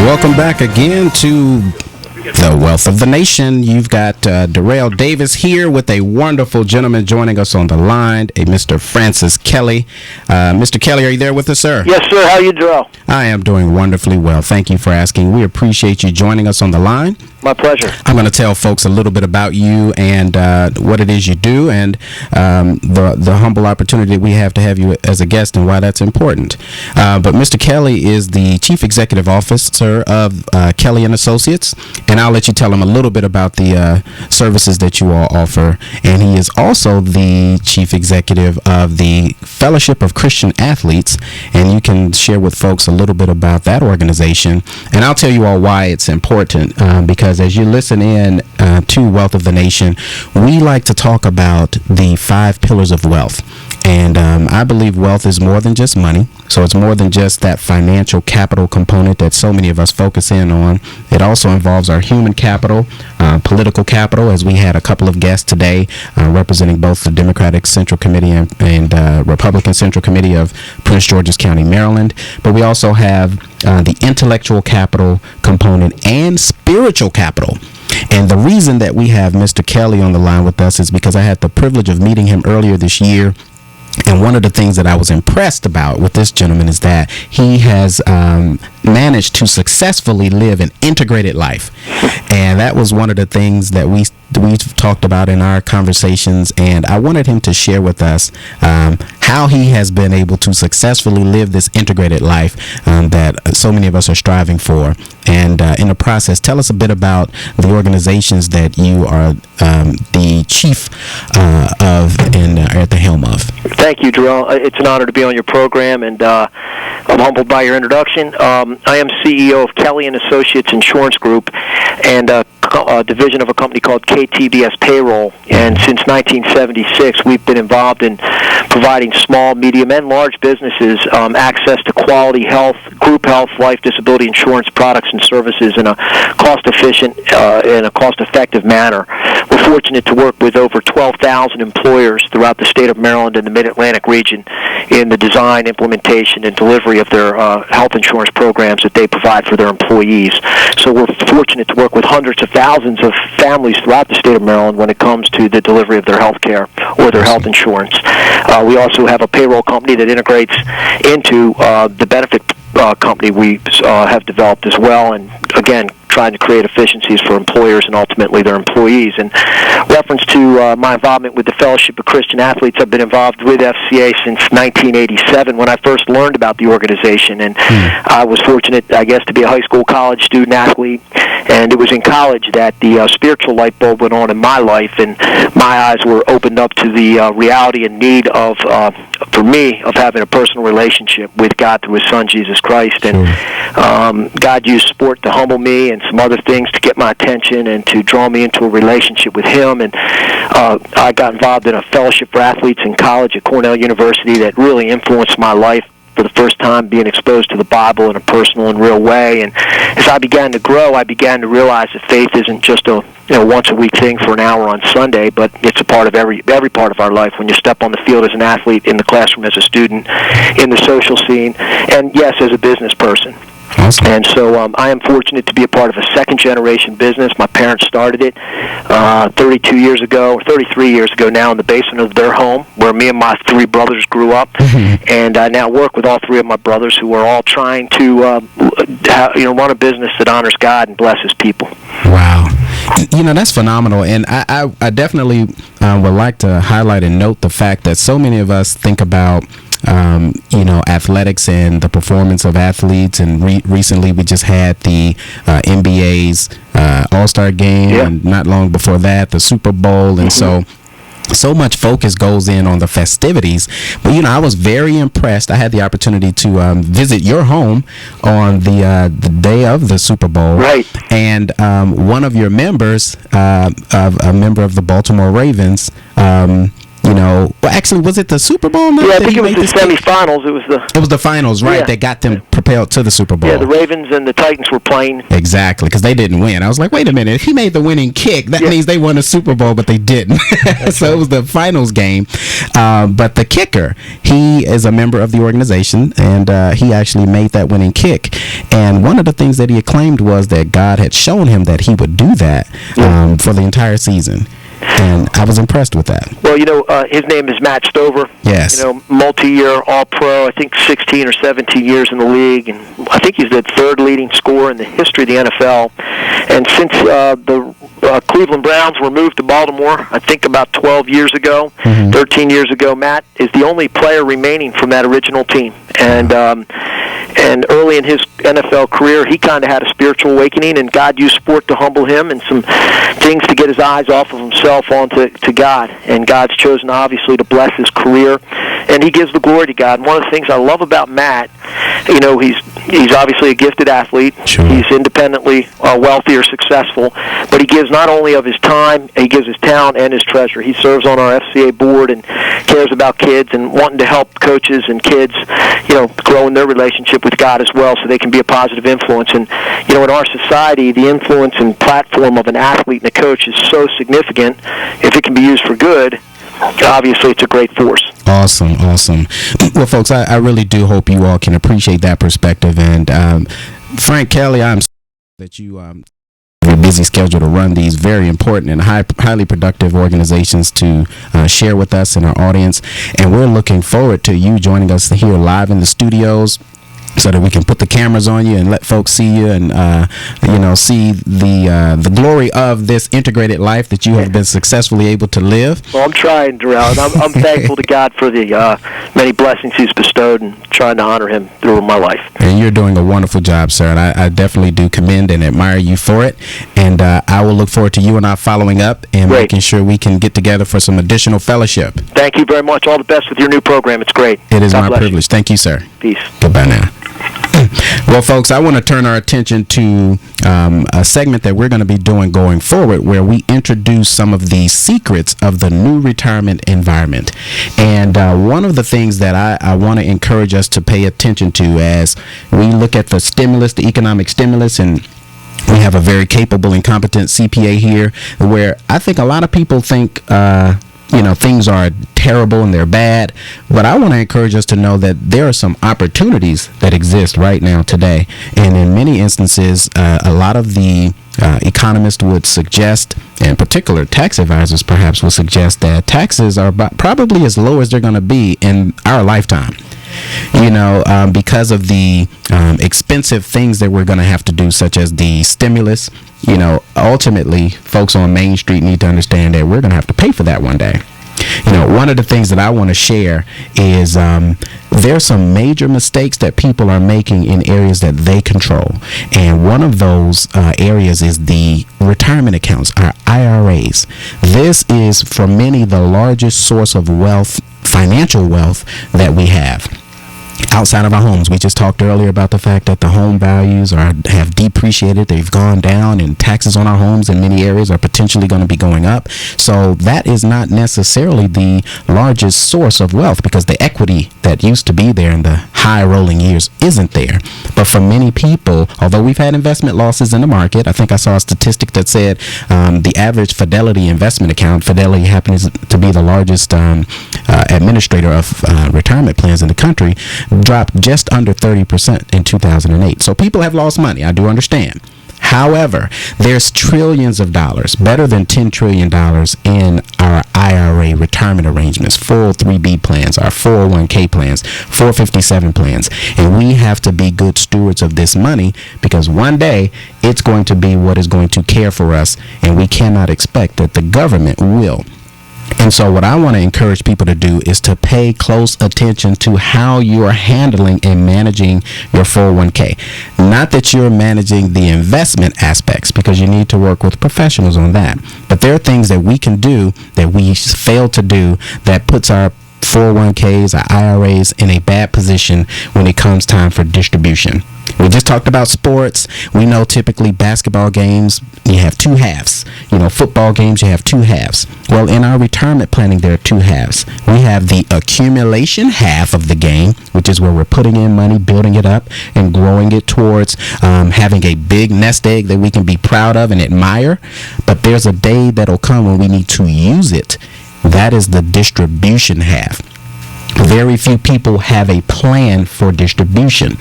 Welcome back again to the Wealth of the Nation. You've got Darrell Davis here with a wonderful gentleman joining us on the line, a Mr. Francis Kelly. Mr. Kelly, are you there with us, sir? Yes, sir. How are you, Darrell? I am doing wonderfully well. Thank you for asking. We appreciate you joining us on the line. My pleasure. I'm going to tell folks a little bit about you and what it is you do, and the humble opportunity we have to have you as a guest and why that's important. But Mr. Kelly is the Chief Executive Officer of Kelly and Associates, and I'll let you tell him a little bit about the services that you all offer. And he is also the Chief Executive of the Fellowship of Christian Athletes, and you can share with folks a little bit about that organization. And I'll tell you all why it's important, because as you listen in to Wealth of the Nation, we like to talk about the 5 pillars of wealth. And I believe wealth is more than just money. So it's more than just that financial capital component that so many of us focus in on. It also involves our human capital, political capital, as we had a couple of guests today representing both the Democratic Central Committee and Republican Central Committee of Prince George's County, Maryland. But we also have the intellectual capital component and spiritual capital. And the reason that we have Mr. Kelly on the line with us is because I had the privilege of meeting him earlier this year. And one of the things that I was impressed about with this gentleman is that he has managed to successfully live an integrated life. And that was one of the things that we've talked about in our conversations. And I wanted him to share with us how he has been able to successfully live this integrated life that so many of us are striving for. And in the process, tell us a bit about the organizations that you are the chief of and are at the helm of. Thank you, Darrell. It's an honor to be on your program, and I'm humbled by your introduction. I am CEO of Kelly and Associates Insurance Group, and a division of a company called KTBS Payroll. And since 1976, we've been involved in providing small, medium, and large businesses access to quality health, group health, life, disability insurance products and services in a cost-efficient and a cost-effective manner. We're fortunate to work with over 12,000 employers throughout the state of Maryland and the Mid-Atlantic region in the design, implementation, and delivery of their health insurance programs that they provide for their employees. So we're fortunate to work with hundreds of thousands of families throughout the state of Maryland when it comes to the delivery of their health care or their health insurance. We also have a payroll company that integrates into the benefit company we have developed as well, and again, trying to create efficiencies for employers and ultimately their employees. In reference to my involvement with the Fellowship of Christian Athletes, I've been involved with FCA since 1987 when I first learned about the organization, and I was fortunate, I guess, to be a high school, college student athlete, and it was in college that the spiritual light bulb went on in my life, and my eyes were opened up to the reality and need of, for me, of having a personal relationship with God through His Son, Jesus Christ. And God used sport to humble me and some other things to get my attention and to draw me into a relationship with Him. And I got involved in a fellowship for athletes in college at Cornell University that really influenced my life for the first time, being exposed to the Bible in a personal and real way. And as I began to grow, I began to realize that faith isn't just a once-a-week thing for an hour on Sunday, but it's a part of every part of our life. When you step on the field as an athlete, in the classroom as a student, in the social scene, and yes, as a business person. Awesome. And so I am fortunate to be a part of a second-generation business. My parents started it 33 years ago now, in the basement of their home, where me and my 3 brothers grew up. And I now work with all 3 of my brothers, who are all trying to run a business that honors God and blesses people. Wow. That's phenomenal. And I definitely would like to highlight and note the fact that so many of us think about athletics and the performance of athletes. And recently we just had the NBA's All-Star game, and not long before that, the Super Bowl. And so much focus goes in on the festivities. But, I was very impressed. I had the opportunity to visit your home on the day of the Super Bowl. Right. And one of your members, a member of the Baltimore Ravens, well, actually, was it the Super Bowl night? Yeah, I think it was the semifinals. It was the finals, right? That got them propelled to the Super Bowl. Yeah, the Ravens and the Titans were playing. Exactly, because they didn't win. I was like, wait a minute. If he made the winning kick, that means they won the Super Bowl, but they didn't. So it was the finals game. But the kicker, he is a member of the organization, and he actually made that winning kick. And one of the things that he acclaimed was that God had shown him that he would do that for the entire season. And I was impressed with that. Well, his name is Matt Stover. Yes. Multi-year All-Pro, I think 16 or 17 years in the league, and I think he's the third leading scorer in the history of the NFL. And since the Cleveland Browns were moved to Baltimore, I think about 12 years ago, 13 years ago, Matt is the only player remaining from that original team. And early in his NFL career, he kind of had a spiritual awakening, and God used sport to humble him and some things to get his eyes off of himself onto God. And God's chosen, obviously, to bless his career, and he gives the glory to God. And one of the things I love about Matt, he's obviously a gifted athlete. Sure. He's independently wealthy or successful, but he gives not only of his time, he gives his talent and his treasure. He serves on our FCA board and cares about kids and wanting to help coaches and kids, grow in their relationship with God as well, so they can be a positive influence. And in our society, the influence and platform of an athlete and a coach is so significant. If it can be used for good, obviously it's a great force. Awesome. Well, folks, I really do hope you all can appreciate that perspective. And Frank Kelly, I'm that you have a busy schedule to run these very important and highly productive organizations to share with us and our audience. And we're looking forward to you joining us here live in the studios, so that we can put the cameras on you and let folks see you and see the glory of this integrated life that you have been successfully able to live. Well, I'm trying, Darrell. I'm thankful to God for the many blessings he's bestowed and trying to honor him through my life. And you're doing a wonderful job, sir, and I definitely do commend and admire you for it. And I will look forward to you and I following up and making sure we can get together for some additional fellowship. Thank you very much. All the best with your new program. It's great. It is my privilege. Thank you, sir. Peace. Goodbye now. Well, folks, I want to turn our attention to a segment that we're going to be doing going forward, where we introduce some of the secrets of the new retirement environment. And one of the things that I want to encourage us to pay attention to as we look at the stimulus, the economic stimulus, and we have a very capable and competent CPA here, where I think a lot of people think things are terrible and they're bad, but I want to encourage us to know that there are some opportunities that exist right now today. And in many instances, a lot of the economists would suggest, and particular tax advisors perhaps will suggest, that taxes are probably as low as they're going to be in our lifetime. Because of the expensive things that we're going to have to do, such as the stimulus. Ultimately, folks on Main Street need to understand that we're going to have to pay for that one day. One of the things that I want to share is there's some major mistakes that people are making in areas that they control. And one of those areas is the retirement accounts, our IRAs. This is, for many, the largest source of wealth, financial wealth, that we have outside of our homes. We just talked earlier about the fact that the home values have depreciated. They've gone down, and taxes on our homes in many areas are potentially going to be going up. So that is not necessarily the largest source of wealth, because the equity that used to be there in the high rolling years isn't there. But for many people, although we've had investment losses in the market, I think I saw a statistic that said the average Fidelity investment account, Fidelity happens to be the largest administrator of retirement plans in the country, dropped just under 30% in 2008. So people have lost money. I do understand. However, there's trillions of dollars, better than $10 trillion in our IRA retirement arrangements, 403B plans, our 401k plans, 457 plans. And we have to be good stewards of this money, because one day it's going to be what is going to care for us, and we cannot expect that the government will. And so what I want to encourage people to do is to pay close attention to how you are handling and managing your 401k. Not that you're managing the investment aspects, because you need to work with professionals on that. But there are things that we can do that we fail to do that puts our 401ks, our IRAs in a bad position when it comes time for distribution. We just talked about sports. We know typically basketball games, you have two halves. Football games, you have two halves. Well, in our retirement planning, there are two halves. We have the accumulation half of the game, which is where we're putting in money, building it up, and growing it towards having a big nest egg that we can be proud of and admire. But there's a day that'll come when we need to use it. That is the distribution half. Very few people have a plan for distribution.